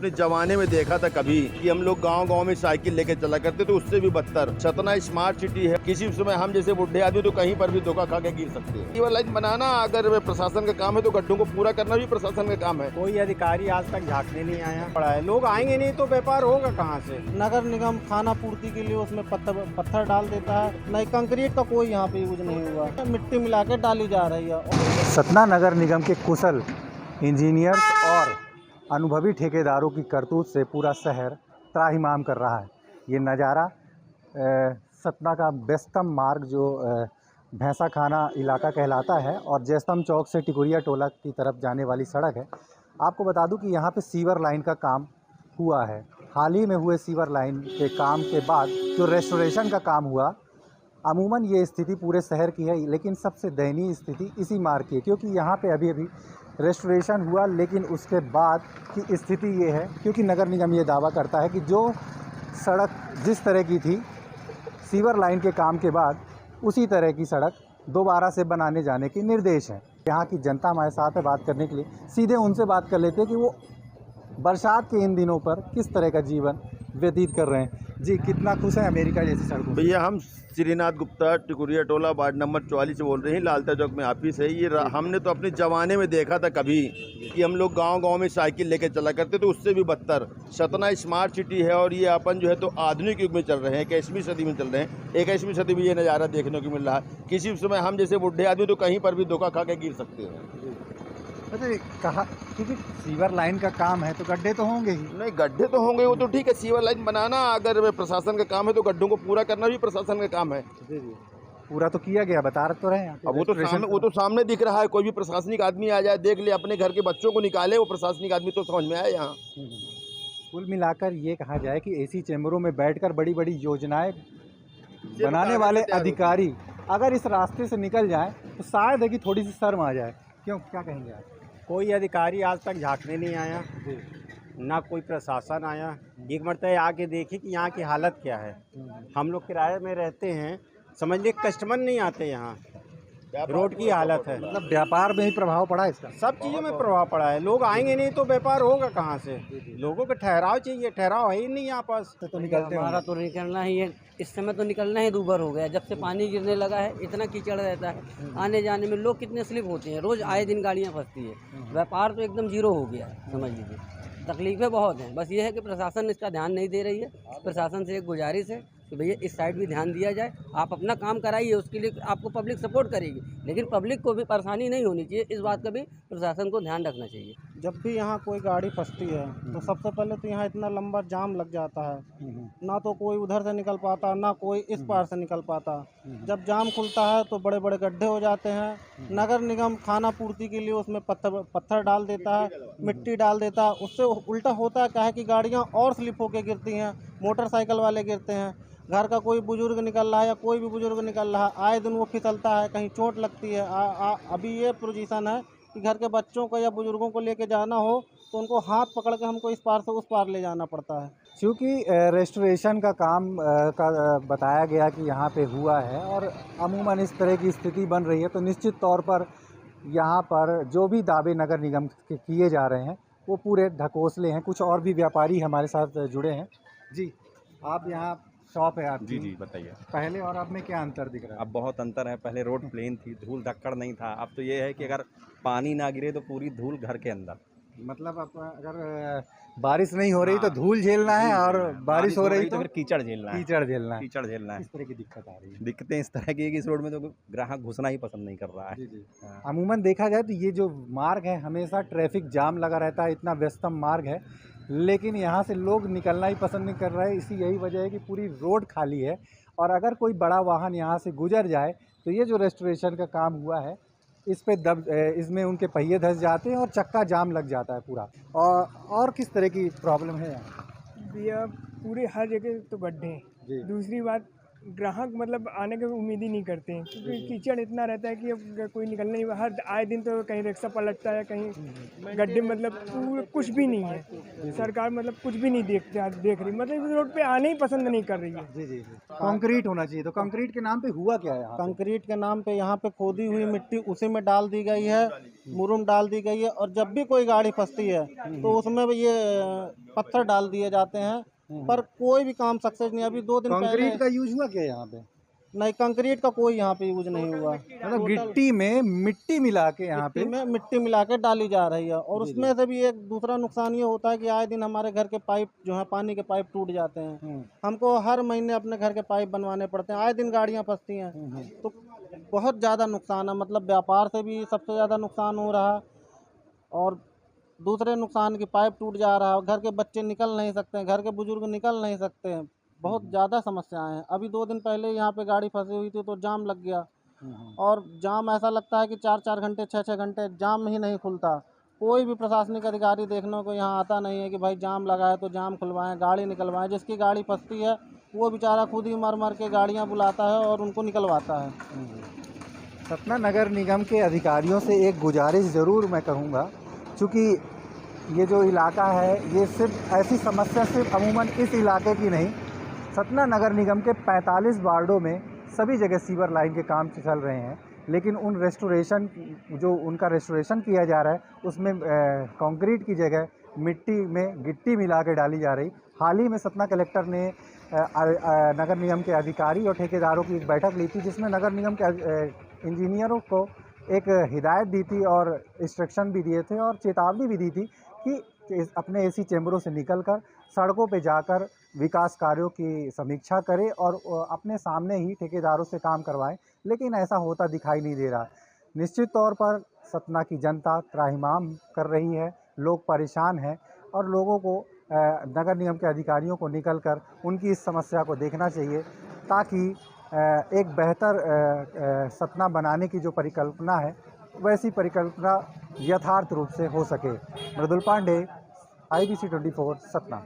अपने जमाने में देखा था कभी कि हम लोग गांव-गांव में साइकिल लेके चला करते, तो उससे भी बदतर सतना स्मार्ट सिटी है। किसी समय हम जैसे बुढ़े आदमी तो कहीं पर भी धोखा खा के गिर सकते हैं। केवल लाइन बनाना अगर प्रशासन का काम है तो गड्ढों को पूरा करना भी प्रशासन का काम है। कोई अधिकारी आज तक झांकने नहीं आया पड़ा है। लोग आएंगे नहीं तो व्यापार होगा कहाँ से। नगर निगम खाना पूर्ति के लिए उसमें पत्थर डाल देता है, नहीं कंक्रीट का कोई यहाँ पे यूज नहीं हुआ, मिट्टी मिला के डाली जा रही है। सतना नगर निगम के कुशल इंजीनियर्स और अनुभवी ठेकेदारों की करतूत से पूरा शहर त्राहिमाम कर रहा है। ये नज़ारा सतना का व्यस्तम मार्ग जो भैंसा खाना इलाका कहलाता है और जयस्तंभ चौक से टिकुरिया टोला की तरफ जाने वाली सड़क है। आपको बता दूं कि यहाँ पे सीवर लाइन का काम हुआ है। हाल ही में हुए सीवर लाइन के काम के बाद जो रेस्टोरेशन का काम हुआ, अमूमन ये स्थिति पूरे शहर की है, लेकिन सबसे दयनीय स्थिति इसी मार्ग की है, क्योंकि यहाँ पे अभी रेस्टोरेशन हुआ, लेकिन उसके बाद की स्थिति ये है, क्योंकि नगर निगम ये दावा करता है कि जो सड़क जिस तरह की थी सीवर लाइन के काम के बाद, उसी तरह की सड़क दोबारा से बनाने जाने के निर्देश हैं। यहाँ की जनता हमारे साथ है बात करने के लिए, सीधे उनसे बात कर लेते हैं कि वो बरसात के इन दिनों पर किस तरह का जीवन व्यतीत कर रहे हैं। जी, कितना खुश है अमेरिका जैसी सड़कों? भैया हम श्रीनाथ गुप्ता टिकुरिया टोला वार्ड नंबर 44 से बोल रहे हैं। लालता चौक में ऑफिस है ये। हमने तो अपने ज़माने में देखा था कभी कि हम लोग गांव-गांव में साइकिल लेके चला करते, तो उससे भी बदतर सतना स्मार्ट सिटी है। और ये अपन जो है तो आधुनिक युग में चल रहे हैं, 21वीं सदी में चल रहे हैं। 21वीं सदी में ये नज़ारा देखने को मिल रहा है। किसी समय हम जैसे बुढ़े आदमी तो कहीं पर भी धोखा खा के गिर सकते हैं। कहा क्योंकि सीवर लाइन का काम है तो गड्ढे तो होंगे ही। नहीं, गड्ढे तो होंगे, वो तो ठीक है। सीवर लाइन बनाना अगर प्रशासन का काम है तो गड्ढों को पूरा करना भी प्रशासन का काम है। जी जी, पूरा तो किया गया, बता तो रहे हैं। अब वो तो सामने दिख रहा है। कोई भी प्रशासनिक आदमी आ जाए, देख ले, अपने घर के बच्चों को निकाले, वो प्रशासनिक आदमी तो समझ में आए यहाँ। कुल मिलाकर ये कहा जाए कि एसी चैम्बरों में बैठकर बड़ी बड़ी योजनाएं बनाने वाले अधिकारी अगर इस रास्ते से निकल जाए तो शायद है कि थोड़ी सी शर्म आ जाए। क्यों, क्या कहेंगे आप? कोई अधिकारी आज तक झांकने नहीं आया, ना कोई प्रशासन आया। एक मरतबा आके देखे कि यहाँ की हालत क्या है। हम लोग किराए में रहते हैं, समझ लीजिए कस्टमर नहीं आते यहाँ। रोड की हालत है, मतलब व्यापार में ही प्रभाव पड़ा है इसका। सब चीज़ों में प्रभाव पड़ा है। लोग आएंगे नहीं तो व्यापार होगा कहाँ से। लोगों को ठहराव चाहिए, ठहराव है ही नहीं यहाँ पास। तो निकलते हमारा तो निकलना ही है, इस समय तो निकलना ही दूभर हो गया। जब से पानी गिरने लगा है इतना कीचड़ रहता है, आने जाने में लोग कितने स्लिप होते हैं। रोज़ आए दिन गाड़ियाँ फंसती है। व्यापार तो एकदम जीरो हो गया है, समझ लीजिए। तकलीफ़ें बहुत हैं। बस ये है कि प्रशासन इसका ध्यान नहीं दे रही है। प्रशासन से एक गुजारिश है कि भैया इस साइड भी ध्यान दिया जाए। आप अपना काम कराइए, उसके लिए आपको पब्लिक सपोर्ट करेगी, लेकिन पब्लिक को भी परेशानी नहीं होनी चाहिए। इस बात का भी प्रशासन को ध्यान रखना चाहिए। जब भी यहाँ कोई गाड़ी फंसती है तो सबसे पहले तो यहाँ इतना लंबा जाम लग जाता है। ना तो कोई उधर से निकल पाता, ना कोई इस पार से निकल पाता। जब जाम खुलता है तो बड़े बड़े गड्ढे हो जाते हैं। नगर निगम खाना पूर्ति के लिए उसमें पत्थर डाल देता है, मिट्टी डाल देता है। उससे उल्टा होता क्या है कि गाड़ियाँ और स्लिप होकर गिरती हैं, मोटरसाइकिल वाले गिरते हैं। घर का कोई बुजुर्ग निकल रहा है या कोई भी बुजुर्ग निकल रहा है, आए दिन वो फिसलता है, कहीं चोट लगती है। अभी ये पोजीशन है कि घर के बच्चों को या बुजुर्गों को लेके जाना हो तो उनको हाथ पकड़ के हमको इस पार से उस पार ले जाना पड़ता है। क्योंकि रेस्टोरेशन का काम का बताया गया कि यहाँ पे हुआ है और अमूमन इस तरह की स्थिति बन रही है, तो निश्चित तौर पर यहाँ पर जो भी दावे नगर निगम के किए जा रहे हैं वो पूरे ढकोसले हैं। कुछ और भी व्यापारी हमारे साथ जुड़े हैं। जी, आप यहाँ शॉप है आपकी? जी बताइए। पहले और अब में क्या अंतर दिख रहा है? अब बहुत अंतर है। पहले रोड प्लेन थी, धूल धक्कड़ नहीं था। अब तो ये है कि अगर पानी ना गिरे तो पूरी धूल घर के अंदर। मतलब अब अगर बारिश नहीं हो रही तो धूल झेलना है और बारिश हो रही तो फिर कीचड़ झेलना है। कीचड़ झेलना है। कीचड़ झेलना है। इस तरह की दिक्कत आ रही है। दिक्कतें इस तरह की है कि इस रोड में तो ग्राहक घुसना ही पसंद नहीं कर रहा है। जी जी। अमूमन देखा जाए तो ये जो मार्ग है हमेशा ट्रैफिक जाम लगा रहता है, इतना व्यस्तम मार्ग है, लेकिन यहाँ से लोग निकलना ही पसंद नहीं कर रहे। इसी यही वजह है कि पूरी रोड खाली है और अगर कोई बड़ा वाहन यहाँ से गुजर जाए तो ये जो रेस्टोरेशन का काम हुआ है इस पे इसमें उनके पहिए धंस जाते हैं और चक्का जाम लग जाता है पूरा। और किस तरह की प्रॉब्लम है यहाँ? भैया पूरे हर जगह तो गड्ढे हैं। दूसरी बात ग्राहक मतलब आने की उम्मीद ही नहीं करते हैं, क्योंकि कीचड़ इतना रहता है कि अब कोई निकलने नहीं, हर आए दिन तो कहीं रिक्शा पलटता है, कहीं गड्ढे, मतलब कुछ भी नहीं है। सरकार मतलब कुछ भी नहीं देख रही, मतलब इस रोड पे आने ही पसंद नहीं कर रही है। जी जी जी। कंक्रीट होना चाहिए, तो कंक्रीट के नाम पे हुआ क्या है यहाँ पे? कंक्रीट के नाम पे यहाँ पे खोदी हुई मिट्टी उसी में डाल दी गई है, मुरुम डाल दी गई है, और जब भी कोई गाड़ी फंसती है तो उसमें भी ये पत्थर डाल दिए जाते हैं, पर कोई भी काम सक्सेस नहीं। अभी 2 दिन पहले कंक्रीट का यूज हुआ क्या यहाँ पे? नहीं, कंक्रीट का कोई यहाँ पे यूज नहीं हुआ। मतलब गिट्टी में मिट्टी मिला के यहाँ पे मिट्टी में मिट्टी मिला के डाली जा रही है, और उसमें से भी एक दूसरा नुकसान ये होता है कि आए दिन हमारे घर के पाइप जो है, पानी के पाइप टूट जाते हैं। हमको हर महीने अपने घर के पाइप बनवाने पड़ते हैं, आए दिन गाड़ियाँ फंसती हैं, तो बहुत ज़्यादा नुकसान है। मतलब व्यापार से भी सबसे ज़्यादा नुकसान हो रहा है, और दूसरे नुकसान की पाइप टूट जा रहा है, घर के बच्चे निकल नहीं सकते हैं, घर के बुजुर्ग निकल नहीं सकते हैं, बहुत ज़्यादा समस्याएं हैं। अभी 2 दिन पहले यहाँ पे गाड़ी फंसी हुई थी तो जाम लग गया, और जाम ऐसा लगता है कि 4-4 घंटे 6-6 घंटे जाम ही नहीं खुलता। कोई भी प्रशासनिक अधिकारी देखने को यहाँ आता नहीं है कि भाई जाम लगा है तो जाम खुलवाएं, गाड़ी निकलवाएं। जिसकी गाड़ी फंसती है वो बेचारा खुद ही मर मर के गाड़ियाँ बुलाता है और उनको निकलवाता है। सतना नगर निगम के अधिकारियों से एक गुजारिश ज़रूर मैं कहूँगा, चूँकि ये जो इलाका है ये सिर्फ ऐसी समस्या सिर्फ अमूमन इस इलाके की नहीं, सतना नगर निगम के 45 वार्डों में सभी जगह सीवर लाइन के काम चल रहे हैं, लेकिन उन रेस्टोरेशन जो उनका रेस्टोरेशन किया जा रहा है उसमें कंक्रीट की जगह मिट्टी में गिट्टी मिला के डाली जा रही। हाल ही में सतना कलेक्टर ने नगर निगम के अधिकारी और ठेकेदारों की एक बैठक ली थी, जिसमें नगर निगम के इंजीनियरों को एक हिदायत दी थी और इंस्ट्रक्शन भी दिए थे और चेतावनी भी दी थी कि अपने एसी चैम्बरों से निकलकर सड़कों पे जाकर विकास कार्यों की समीक्षा करें और अपने सामने ही ठेकेदारों से काम करवाएं, लेकिन ऐसा होता दिखाई नहीं दे रहा। निश्चित तौर पर सतना की जनता त्राहिमाम कर रही है, लोग परेशान हैं, और लोगों को नगर निगम के अधिकारियों को निकलकर उनकी इस समस्या को देखना चाहिए, ताकि एक बेहतर सतना बनाने की जो परिकल्पना है वैसी परिकल्पना यथार्थ रूप से हो सके। मृदुल पांडे, IBC 24 सतना।